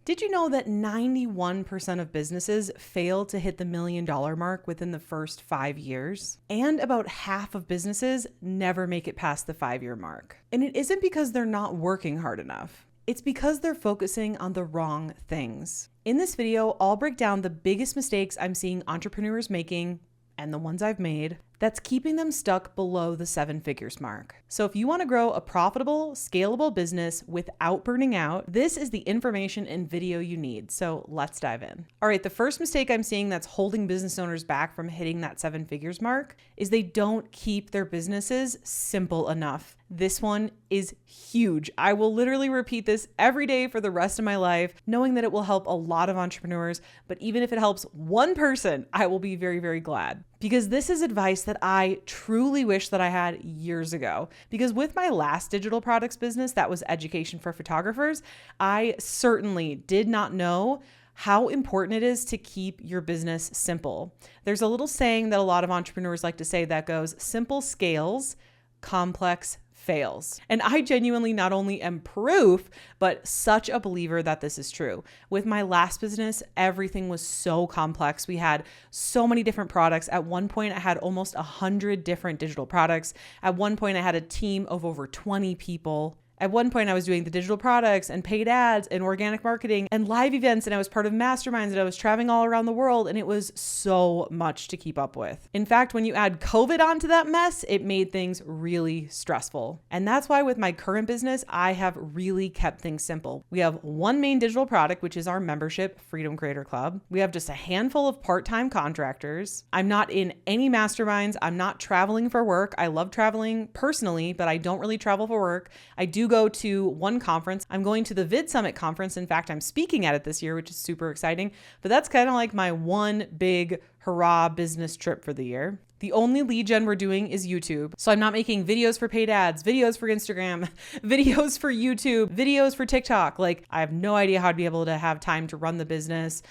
Did you know that 91% of businesses fail to hit the $1 million mark within the first 5 years? And about half of businesses never make it past the 5-year mark. And it isn't because they're not working hard enough. It's because they're focusing on the wrong things. In this video, I'll break down the biggest mistakes I'm seeing entrepreneurs making, and the ones I've made, that's keeping them stuck below the 7 figures mark. So if you want to grow a profitable, scalable business without burning out, this is the information and video you need. So let's dive in. All right, the first mistake I'm seeing that's holding business owners back from hitting that 7 figures mark is they don't keep their businesses simple enough. This one is huge. I will literally repeat this every day for the rest of my life, knowing that it will help a lot of entrepreneurs. But even if it helps one person, I will be very, very glad. Because this is advice that I truly wish that I had years ago. Because with my last digital products business, that was education for photographers, I certainly did not know how important it is to keep your business simple. There's a little saying that a lot of entrepreneurs like to say that goes, simple scales, complex fails. And I genuinely not only am proof, but such a believer that this is true. With my last business, everything was so complex. We had so many different products. At one point, I had almost 100 different digital products. At one point, I had a team of over 20 people. At one point, I was doing the digital products and paid ads and organic marketing and live events, and I was part of masterminds, and I was traveling all around the world, and it was so much to keep up with. In fact, when you add COVID onto that mess, it made things really stressful. And that's why with my current business, I have really kept things simple. We have one main digital product, which is our membership, Freedom Creator Club. We have just a handful of part-time contractors. I'm not in any masterminds. I'm not traveling for work. I love traveling personally, but I don't really travel for work. I do go to one conference. I'm going to the Vid Summit conference. In fact, I'm speaking at it this year, which is super exciting. But that's kind of like my one big hurrah business trip for the year. The only lead gen we're doing is YouTube. So I'm not making videos for paid ads, videos for Instagram, videos for YouTube, videos for TikTok. Like, I have no idea how to be able to have time to run the business,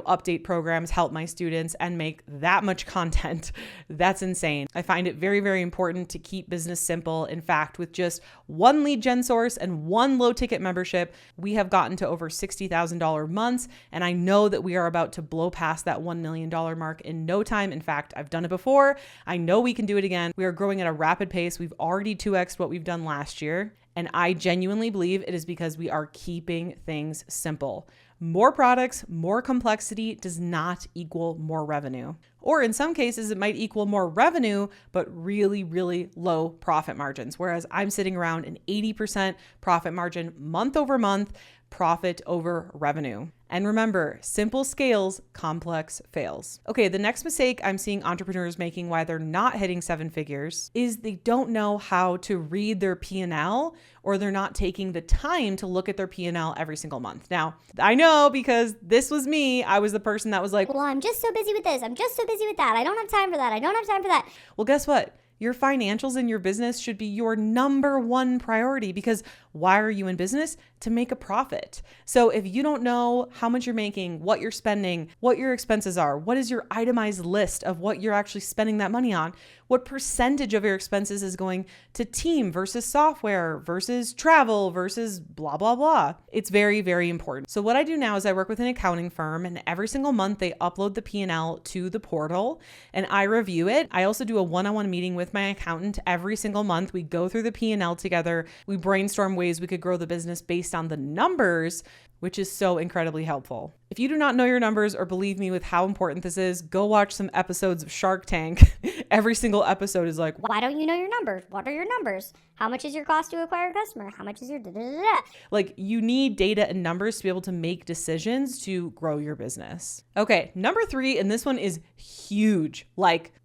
update programs, help my students, and make that much content. That's insane. I find it very, very important to keep business simple. In fact, with just one lead gen source and one low ticket membership, we have gotten to over $60,000 months. And I know that we are about to blow past that $1 million mark in no time. In fact, I've done it before. I know we can do it again. We are growing at a rapid pace. We've already 2x'd what we've done last year. And I genuinely believe it is because we are keeping things simple. More products, more complexity does not equal more revenue. Or in some cases, it might equal more revenue, but really, really low profit margins. Whereas I'm sitting around an 80% profit margin month over month, profit over revenue. And remember, simple scales, complex fails. Okay, the next mistake I'm seeing entrepreneurs making why they're not hitting 7 figures is they don't know how to read their P&L, or they're not taking the time to look at their P&L every single month. Now, I know because this was me. I was the person that was like, well, I'm just so busy with this. I'm just so busy with that. I don't have time for that. I don't have time for that. Well, guess what? Your financials in your business should be your number one priority, because why are you in business? To make a profit. So if you don't know how much you're making, what you're spending, what your expenses are, what is your itemized list of what you're actually spending that money on, what percentage of your expenses is going to team versus software versus travel versus blah, blah, blah. It's very, very important. So what I do now is I work with an accounting firm, and every single month they upload the P&L to the portal and I review it. I also do a one-on-one meeting with my accountant every single month. We go through the P&L together. We brainstorm ways we could grow the business based on the numbers, which is so incredibly helpful. If you do not know your numbers or believe me with how important this is, go watch some episodes of Shark Tank. Every single episode is like, why don't you know your numbers? What are your numbers? How much is your cost to acquire a customer? How much is your da-da-da-da? Like, you need data and numbers to be able to make decisions to grow your business. Okay, number 3, and this one is huge.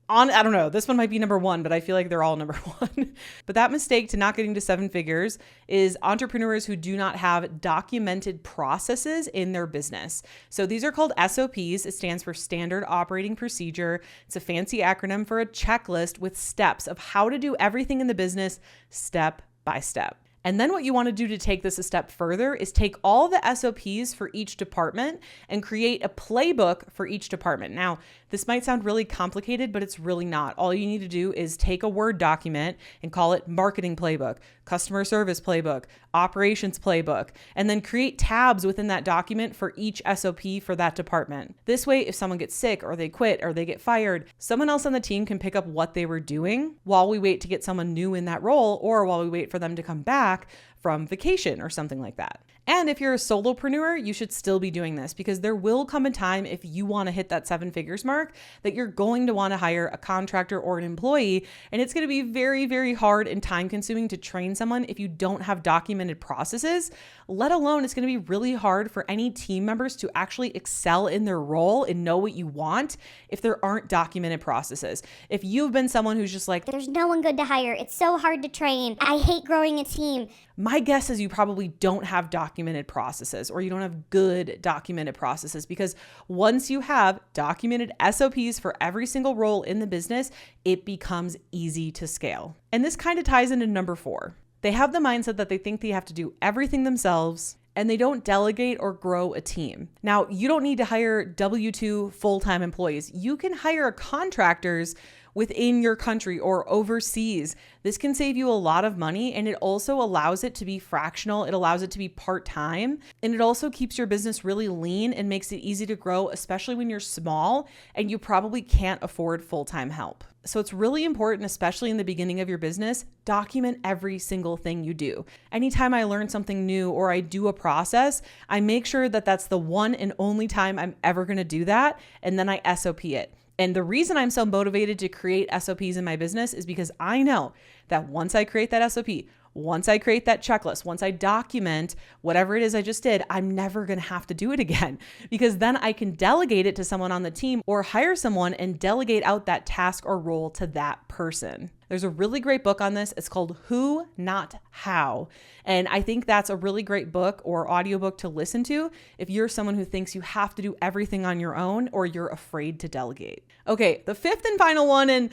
I don't know, this one might be number 1, but I feel like they're all number 1. But that mistake to not getting to 7 figures is entrepreneurs who do not have documented processes in their business. So these are called SOPs. It stands for Standard Operating Procedure. It's a fancy acronym for a checklist with steps of how to do everything in the business step by step. And then what you want to do to take this a step further is take all the SOPs for each department and create a playbook for each department. Now, This might sound really complicated, but it's really not. All you need to do is take a Word document and call it marketing playbook, customer service playbook, operations playbook, and then create tabs within that document for each SOP for that department. This way, if someone gets sick or they quit or they get fired, someone else on the team can pick up what they were doing while we wait to get someone new in that role, or while we wait for them to come back from vacation or something like that. And if you're a solopreneur, you should still be doing this, because there will come a time, if you want to hit that 7 figures mark, that you're going to want to hire a contractor or an employee. And it's going to be very, very hard and time consuming to train someone if you don't have documented processes, let alone it's going to be really hard for any team members to actually excel in their role and know what you want if there aren't documented processes. If you've been someone who's just like, there's no one good to hire, it's so hard to train, I hate growing a team. My guess is you probably don't have documented processes, or you don't have good documented processes, because once you have documented SOPs for every single role in the business, it becomes easy to scale. And this kind of ties into number 4. They have the mindset that they think they have to do everything themselves, and they don't delegate or grow a team. Now, you don't need to hire W-2 full-time employees. You can hire contractors within your country or overseas. This can save you a lot of money, and it also allows it to be fractional. It allows it to be part-time, and it also keeps your business really lean and makes it easy to grow, especially when you're small and you probably can't afford full-time help. So it's really important, especially in the beginning of your business, document every single thing you do. Anytime I learn something new or I do a process, I make sure that that's the one and only time I'm ever going to do that, and then I SOP it. And the reason I'm so motivated to create SOPs in my business is because I know that once I create that SOP, once I create that checklist, once I document whatever it is I just did, I'm never going to have to do it again, because then I can delegate it to someone on the team or hire someone and delegate out that task or role to that person. There's a really great book on this. It's called Who, Not How. And I think that's a really great book or audiobook to listen to if you're someone who thinks you have to do everything on your own or you're afraid to delegate. Okay, the 5th and final one, and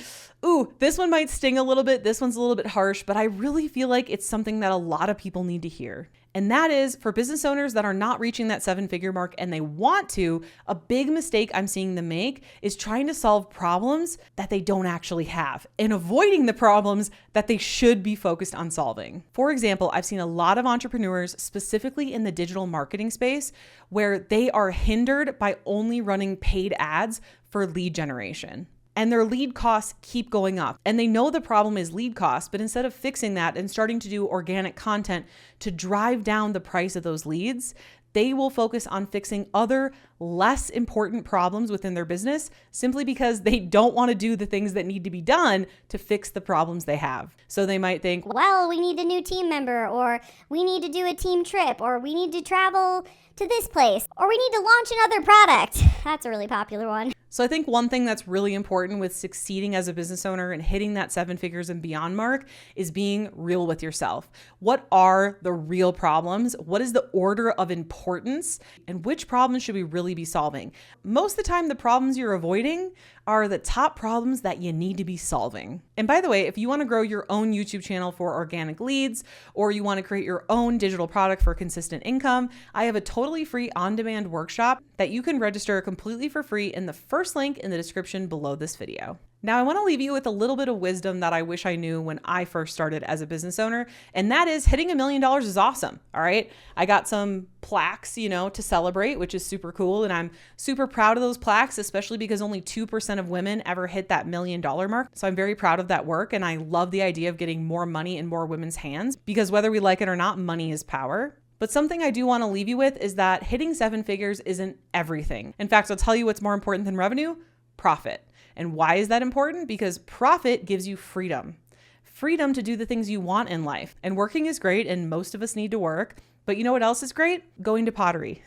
this one might sting a little bit. This one's a little bit harsh, but I really feel like it's something that a lot of people need to hear. And that is, for business owners that are not reaching that 7-figure mark and they want to, a big mistake I'm seeing them make is trying to solve problems that they don't actually have and avoiding the problems that they should be focused on solving. For example, I've seen a lot of entrepreneurs, specifically in the digital marketing space, where they are hindered by only running paid ads for lead generation. And their lead costs keep going up. And they know the problem is lead costs, but instead of fixing that and starting to do organic content to drive down the price of those leads, they will focus on fixing other less important problems within their business simply because they don't want to do the things that need to be done to fix the problems they have. So they might think, well, we need a new team member, or we need to do a team trip, or we need to travel to this place, or we need to launch another product. That's a really popular one. So I think one thing that's really important with succeeding as a business owner and hitting that 7 figures and beyond mark is being real with yourself. What are the real problems? What is the order of importance? And which problems should we really be solving? Most of the time, the problems you're avoiding are the top problems that you need to be solving. And by the way, if you want to grow your own YouTube channel for organic leads, or you want to create your own digital product for consistent income, I have a totally free on-demand workshop that you can register completely for free in the first link in the description below this video. Now, I want to leave you with a little bit of wisdom that I wish I knew when I first started as a business owner, and that is hitting $1 million is awesome. All right. I got some plaques, to celebrate, which is super cool. And I'm super proud of those plaques, especially because only 2% of women ever hit that $1 million mark. So I'm very proud of that work. And I love the idea of getting more money in more women's hands, because whether we like it or not, money is power. But something I do want to leave you with is that hitting 7 figures isn't everything. In fact, I'll tell you what's more important than revenue: profit. And why is that important? Because profit gives you freedom. Freedom to do the things you want in life. And working is great, and most of us need to work. But you know what else is great? Going to pottery,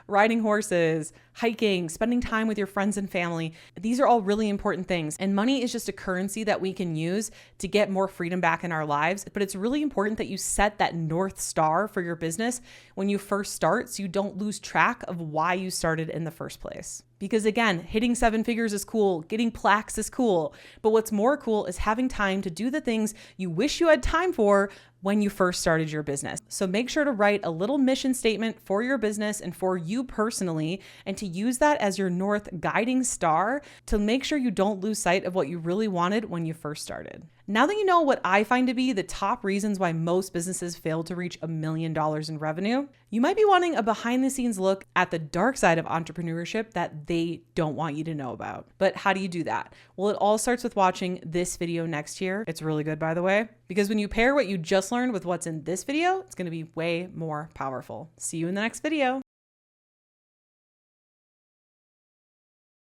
riding horses, hiking, spending time with your friends and family. These are all really important things. And money is just a currency that we can use to get more freedom back in our lives. But it's really important that you set that North Star for your business when you first start, so you don't lose track of why you started in the first place. Because again, hitting 7 figures is cool, getting plaques is cool, but what's more cool is having time to do the things you wish you had time for, when you first started your business. So make sure to write a little mission statement for your business and for you personally, and to use that as your North guiding star to make sure you don't lose sight of what you really wanted when you first started. Now that you know what I find to be the top reasons why most businesses fail to reach $1 million in revenue, you might be wanting a behind the scenes look at the dark side of entrepreneurship that they don't want you to know about. But how do you do that? Well, it all starts with watching this video next year. It's really good, by the way, because when you pair what you just learned with what's in this video, it's going to be way more powerful. See you in the next video.